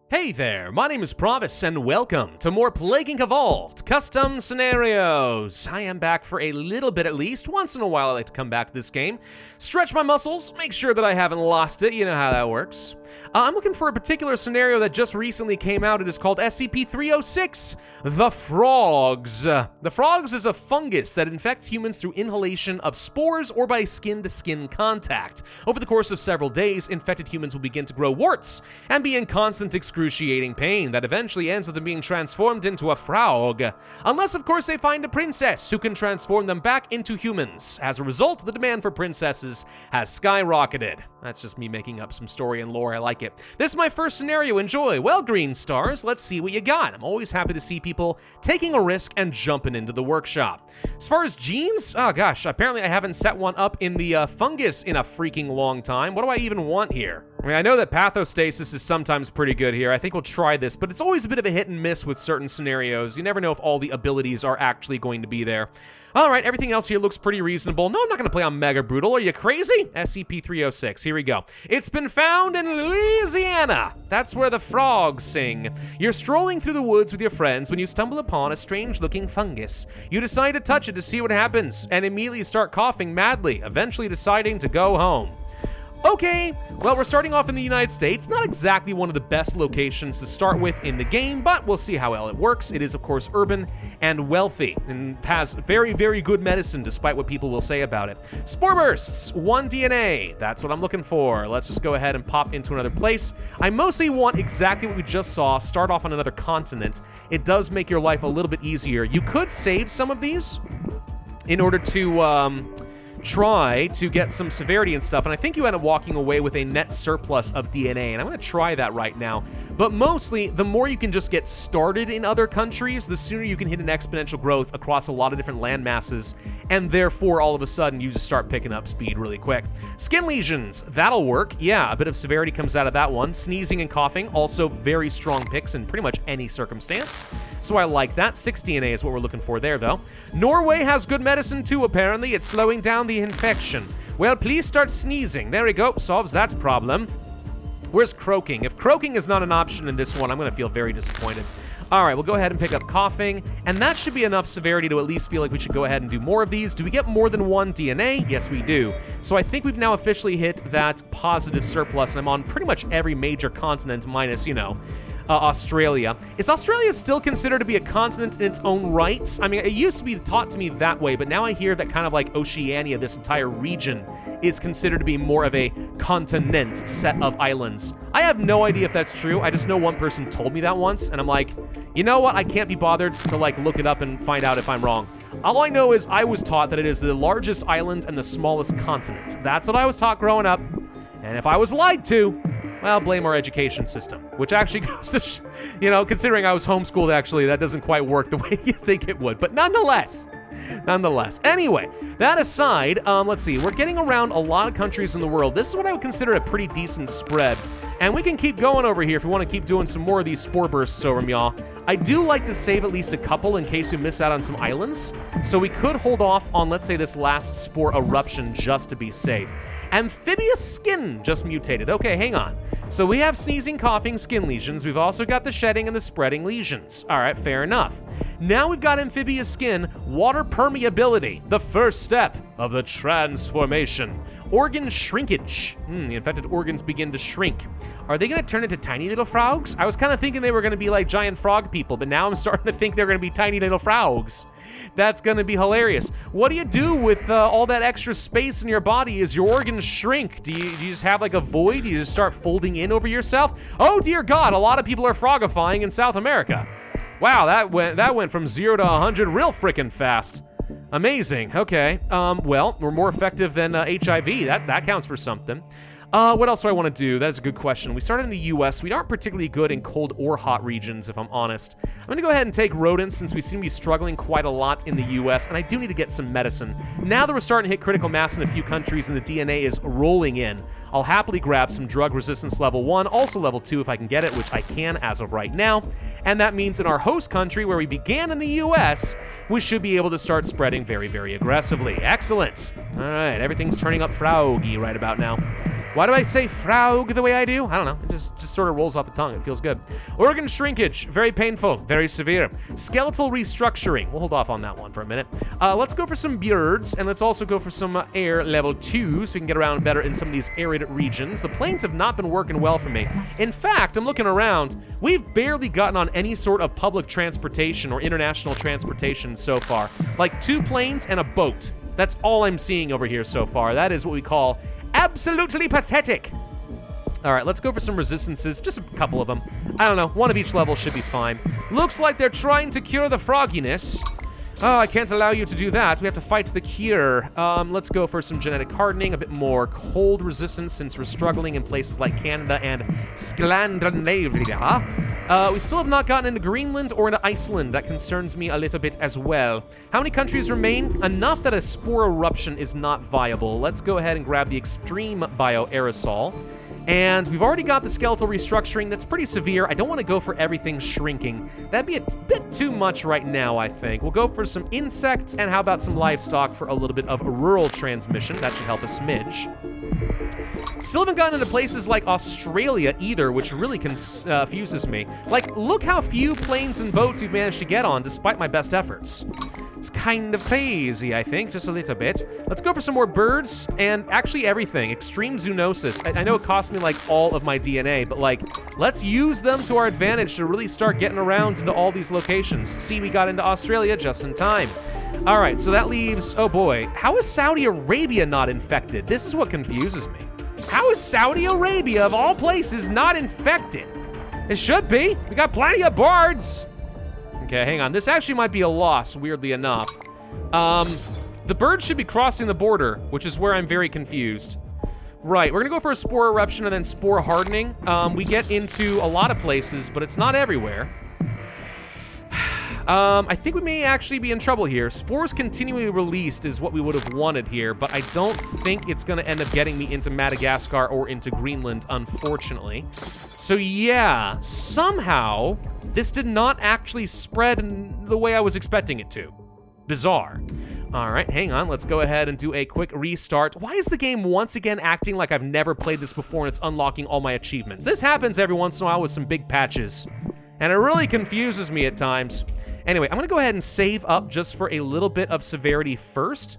Hey there, my name is Pravus, and welcome to more Plaguing Evolved Custom Scenarios. I am back for a little bit at least. Once in a while I like to come back to this game, stretch my muscles, make sure that I haven't lost it, you know how that works. I'm looking for a particular scenario that just recently came out. It is called SCP-306, The Frogs. The Frogs is a fungus that infects humans through inhalation of spores or by skin-to-skin contact. Over the course of several days, infected humans will begin to grow warts and be in constant excruciating pain that eventually ends with them being transformed into a frog. Unless, of course, they find a princess who can transform them back into humans. As a result, the demand for princesses has skyrocketed. That's just me making up some story and lore. I like it. This is my first scenario. Enjoy. Well, Green Stars, let's see what you got. I'm always happy to see people taking a risk and jumping into the workshop. As far as genes, oh gosh, apparently I haven't set one up in the fungus in a freaking long time. What do I even want here? I mean, I know that pathostasis is sometimes pretty good here. I think we'll try this, but it's always a bit of a hit and miss with certain scenarios. You never know if all the abilities are actually going to be there. All right, everything else here looks pretty reasonable. No, I'm not going to play on Mega Brutal. Are you crazy? SCP-306. Here we go. It's been found in Louisiana. That's where the frogs sing. You're strolling through the woods with your friends when you stumble upon a strange-looking fungus. You decide to touch it to see what happens, and immediately start coughing madly, eventually deciding to go home. Okay, well, we're starting off in the United States. Not exactly one of the best locations to start with in the game, but we'll see how well it works. It is, of course, urban and wealthy, and has very, very good medicine, despite what people will say about it. Spore bursts, 1 DNA. That's what I'm looking for. Let's just go ahead and pop into another place. I mostly want exactly what we just saw, start off on another continent. It does make your life a little bit easier. You could save some of these in order to, try to get some severity and stuff, and I think you end up walking away with a net surplus of DNA, and I'm going to try that right now. But mostly, the more you can just get started in other countries, the sooner you can hit an exponential growth across a lot of different land masses, and therefore, all of a sudden, you just start picking up speed really quick. Skin lesions, that'll work. Yeah, a bit of severity comes out of that one. Sneezing and coughing, also very strong picks in pretty much any circumstance. So I like that. 6 DNA is what we're looking for there, though. Norway has good medicine, too, apparently. It's slowing down the infection. Well, please start sneezing. There we go. Solves that problem. Where's croaking? If croaking is not an option in this one, I'm going to feel very disappointed. All right, we'll go ahead and pick up coughing, and that should be enough severity to at least feel like we should go ahead and do more of these. Do we get more than 1 DNA? Yes, we do. So I think we've now officially hit that positive surplus, and I'm on pretty much every major continent minus, Australia. Is Australia still considered to be a continent in its own right? I mean, it used to be taught to me that way, but now I hear that kind of like Oceania, this entire region, is considered to be more of a continent set of islands. I have no idea if that's true. I just know one person told me that once, and I'm like, you know what? I can't be bothered to look it up and find out if I'm wrong. All I know is I was taught that it is the largest island and the smallest continent. That's what I was taught growing up, and if I was lied to, well, blame our education system, which actually goes to, considering I was homeschooled, actually, that doesn't quite work the way you think it would. But nonetheless. Anyway, that aside, let's see. We're getting around a lot of countries in the world. This is what I would consider a pretty decent spread. And we can keep going over here if we want to keep doing some more of these spore bursts over them, y'all. I do like to save at least a couple in case we miss out on some islands. So we could hold off on, let's say, this last spore eruption just to be safe. Amphibious skin just mutated. Okay, hang on. So we have sneezing, coughing, skin lesions. We've also got the shedding and the spreading lesions. All right, fair enough. Now we've got amphibious skin, water permeability, the first step of the transformation. Organ shrinkage. The infected organs begin to shrink. Are they going to turn into tiny little frogs? I was kind of thinking they were going to be like giant frog people, but now I'm starting to think they're going to be tiny little frogs. That's going to be hilarious. What do you do with all that extra space in your body as your organs shrink? Do you just have like a void? Do you just start folding in over yourself? Oh, dear God, a lot of people are frogifying in South America. Wow, that went from 0 to 100 real freaking fast. Amazing. Okay. Well, we're more effective than HIV. That counts for something. What else do I want to do? That is a good question. We started in the U.S. We aren't particularly good in cold or hot regions, if I'm honest. I'm going to go ahead and take rodents since we seem to be struggling quite a lot in the U.S., and I do need to get some medicine. Now that we're starting to hit critical mass in a few countries and the DNA is rolling in, I'll happily grab some drug resistance level 1, also level 2 if I can get it, which I can as of right now. And that means in our host country, where we began in the U.S., we should be able to start spreading very, very aggressively. Excellent. All right, everything's turning up froggy right about now. Why do I say Fraug the way I do? I don't know. It just sort of rolls off the tongue. It feels good. Organ shrinkage. Very painful. Very severe. Skeletal restructuring. We'll hold off on that one for a minute. Let's go for some birds, and let's also go for some air level 2 so we can get around better in some of these arid regions. The planes have not been working well for me. In fact, I'm looking around. We've barely gotten on any sort of public transportation or international transportation so far. Like 2 planes and a boat. That's all I'm seeing over here so far. That is what we call absolutely pathetic. All right, let's go for some resistances, just a couple of them. I don't know, 1 of each level should be fine. Looks like they're trying to cure the frogginess. Oh, I can't allow you to do that. We have to fight the cure. Let's go for some genetic hardening, a bit more cold resistance since we're struggling in places like Canada and Scandinavia. We still have not gotten into Greenland or into Iceland. That concerns me a little bit as well. How many countries remain? Enough that a spore eruption is not viable. Let's go ahead and grab the extreme bioaerosol. And we've already got the skeletal restructuring. That's pretty severe. I don't want to go for everything shrinking. That'd be a bit too much right now, I think. We'll go for some insects, and how about some livestock for a little bit of rural transmission. That should help a smidge. Still haven't gotten into places like Australia either, which really confuses me. Like, look how few planes and boats we've managed to get on despite my best efforts. It's kind of crazy, I think, just a little bit. Let's go for some more birds, and actually everything. Extreme zoonosis. I know it cost me, like, all of my DNA, but, like, let's use them to our advantage to really start getting around into all these locations. See, we got into Australia just in time. All right, so that leaves... Oh, boy. How is Saudi Arabia not infected? This is what confuses me. How is Saudi Arabia, of all places, not infected? It should be. We got plenty of birds. Okay, hang on. This actually might be a loss, weirdly enough. The birds should be crossing the border, which is where I'm very confused. Right, we're gonna go for a spore eruption and then spore hardening. We get into a lot of places, but it's not everywhere. I think we may actually be in trouble here. Spores continually released is what we would have wanted here, but I don't think it's gonna end up getting me into Madagascar or into Greenland, unfortunately. So yeah, somehow, this did not actually spread in the way I was expecting it to. Bizarre. All right, hang on. Let's go ahead and do a quick restart. Why is the game once again acting like I've never played this before and it's unlocking all my achievements? This happens every once in a while with some big patches, and it really confuses me at times. Anyway, I'm gonna go ahead and save up just for a little bit of severity first.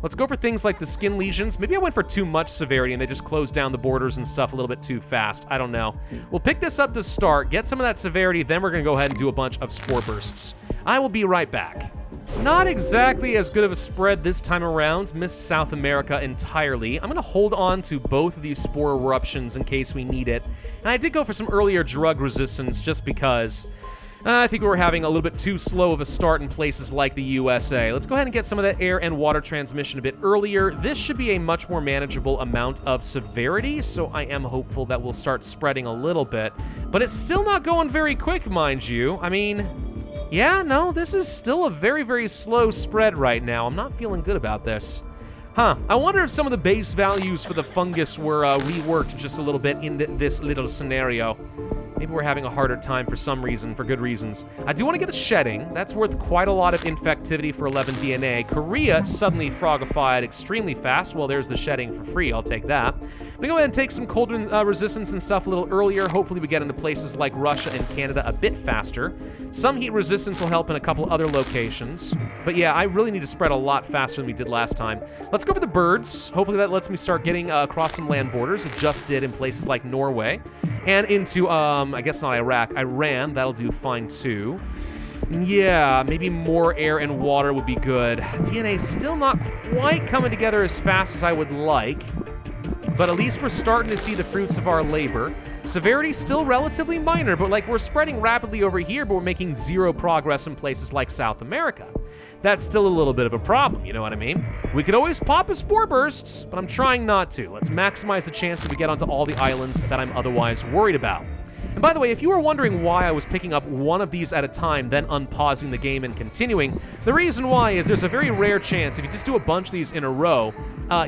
Let's go for things like the skin lesions. Maybe I went for too much severity and they just closed down the borders and stuff a little bit too fast. I don't know. We'll pick this up to start, get some of that severity, then we're gonna go ahead and do a bunch of spore bursts. I will be right back. Not exactly as good of a spread this time around. Missed South America entirely. I'm gonna hold on to both of these spore eruptions in case we need it. And I did go for some earlier drug resistance just because... I think we were having a little bit too slow of a start in places like the USA. Let's go ahead and get some of that air and water transmission a bit earlier. This should be a much more manageable amount of severity, so I am hopeful that we'll start spreading a little bit. But it's still not going very quick, mind you. I mean, yeah, no, this is still a very, very slow spread right now. I'm not feeling good about this. Huh, I wonder if some of the base values for the fungus were reworked just a little bit in this little scenario. Maybe we're having a harder time for some reason, for good reasons. I do want to get the shedding. That's worth quite a lot of infectivity for 11 DNA. Korea suddenly frogified extremely fast. Well, there's the shedding for free. I'll take that. I'm gonna go ahead and take some cold resistance and stuff a little earlier. Hopefully we get into places like Russia and Canada a bit faster. Some heat resistance will help in a couple other locations. But yeah, I really need to spread a lot faster than we did last time. Let's go for the birds. Hopefully that lets me start getting across some land borders. It just did in places like Norway. And into, I guess not Iraq, Iran. That'll do fine too. Yeah, maybe more air and water would be good. DNA's still not quite coming together as fast as I would like, but at least we're starting to see the fruits of our labor. Severity's still relatively minor, but like we're spreading rapidly over here, but we're making zero progress in places like South America. That's still a little bit of a problem, you know what I mean? We could always pop a spore burst, but I'm trying not to. Let's maximize the chance that we get onto all the islands that I'm otherwise worried about. And by the way, if you were wondering why I was picking up one of these at a time, then unpausing the game and continuing, the reason why is there's a very rare chance, if you just do a bunch of these in a row,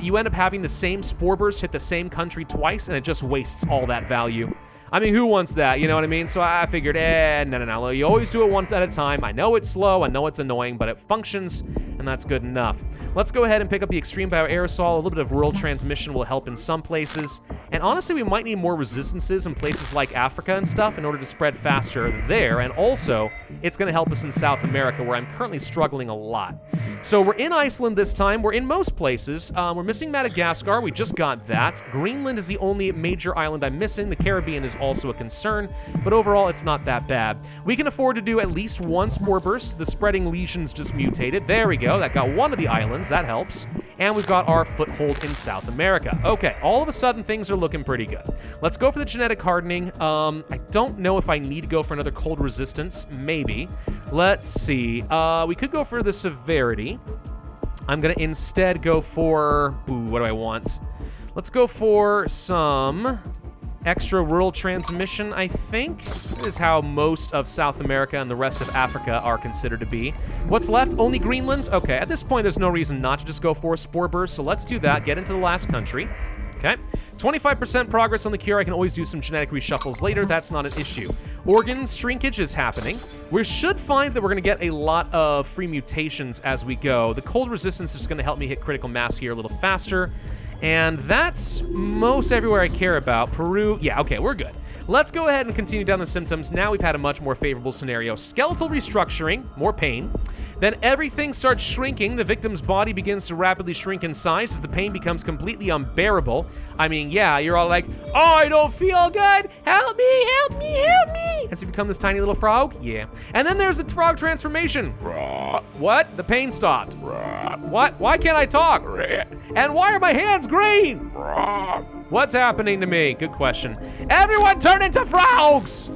you end up having the same spore burst hit the same country twice, and it just wastes all that value. I mean, who wants that, you know what I mean? So I figured, no. You always do it one at a time. I know it's slow, I know it's annoying, but it functions, and and that's good enough. Let's go ahead and pick up the extreme bioaerosol. A little bit of rural transmission will help in some places. And honestly, we might need more resistances in places like Africa and stuff in order to spread faster there. And also, it's going to help us in South America, where I'm currently struggling a lot. So we're in Iceland this time. We're in most places. We're missing Madagascar. We just got that. Greenland is the only major island I'm missing. The Caribbean is also a concern, but overall, it's not that bad. We can afford to do at least one spore burst. The spreading lesions just mutated. There we go. That got one of the islands. That helps. And we've got our foothold in South America. Okay, all of a sudden, things are looking pretty good. Let's go for the genetic hardening. I don't know if I need to go for another cold resistance. Maybe. Let's see. We could go for the severity. I'm going to instead go for... Ooh, what do I want? Let's go for some extra rural transmission, I think. That is how most of South America and the rest of Africa are considered to be. What's left? Only Greenland? Okay, at this point, there's no reason not to just go for a spore burst, so let's do that. Get into the last country. Okay. 25% progress on the cure. I can always do some genetic reshuffles later. That's not an issue. Organ shrinkage is happening. We should find that we're going to get a lot of free mutations as we go. The cold resistance is going to help me hit critical mass here a little faster. And that's most everywhere I care about. Peru, yeah, okay, we're good. Let's go ahead and continue down the symptoms. Now we've had a much more favorable scenario. Skeletal restructuring, more pain. Then everything starts shrinking. The victim's body begins to rapidly shrink in size as the pain becomes completely unbearable. I mean, yeah, you're all like, oh, I don't feel good. Help me, help me, help me. As you become this tiny little frog? Yeah. And then there's a frog transformation. What? The pain stopped. What? Why can't I talk? And why are my hands green? What's happening to me? Good question. Everyone turn into frogs!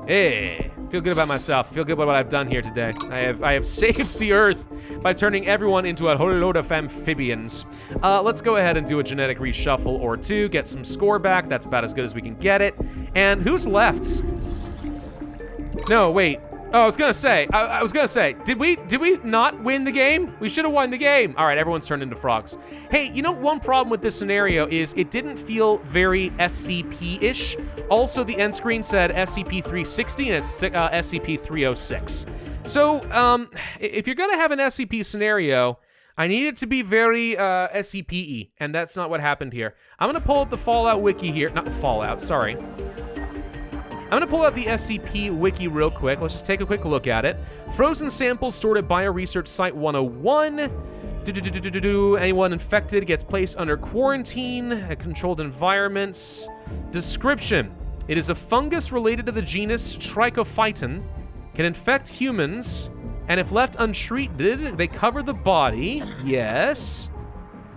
Hey, feel good about myself. Feel good about what I've done here today. I have saved the earth by turning everyone into a whole load of amphibians. Let's go ahead and do a genetic reshuffle or two, get some score back. That's about as good as we can get it. And who's left? No, wait. Oh, I was gonna say, did we not win the game? We should have won the game. All right, everyone's turned into frogs. Hey, you know, one problem with this scenario is it didn't feel very SCP-ish. Also, the end screen said SCP-360 and it's SCP-306. So, if you're gonna have an SCP scenario, I need it to be very SCP-y, and that's not what happened here. I'm gonna pull up the Fallout wiki here. Not Fallout, sorry. I'm going to pull out the SCP wiki real quick. Let's just take a quick look at it. Frozen samples stored at Bioresearch Site 101. Anyone infected gets placed under quarantine at controlled environments. Description. It is a fungus related to the genus Trichophyton. Can infect humans, and if left untreated, they cover the body. Yes.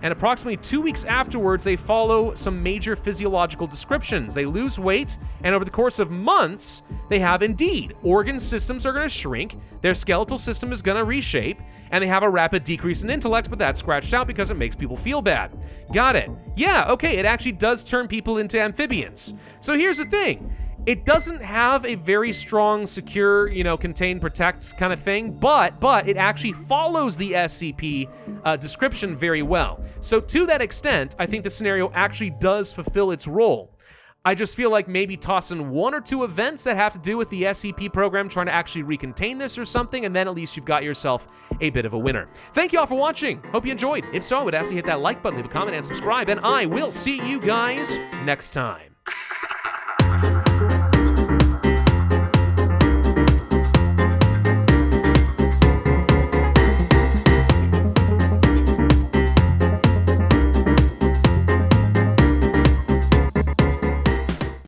And approximately 2 weeks afterwards, they follow some major physiological descriptions. They lose weight, and over the course of months, they have indeed. Organ systems are going to shrink, their skeletal system is going to reshape, and they have a rapid decrease in intellect, but that's scratched out because it makes people feel bad. Got it. Yeah, okay, it actually does turn people into amphibians. So here's the thing. It doesn't have a very strong, secure, contain, protect kind of thing, but it actually follows the SCP description very well. So to that extent, I think the scenario actually does fulfill its role. I just feel like maybe toss in one or two events that have to do with the SCP program trying to actually recontain this or something, and then at least you've got yourself a bit of a winner. Thank you all for watching. Hope you enjoyed. If so, I would ask you to hit that like button, leave a comment, and subscribe, and I will see you guys next time.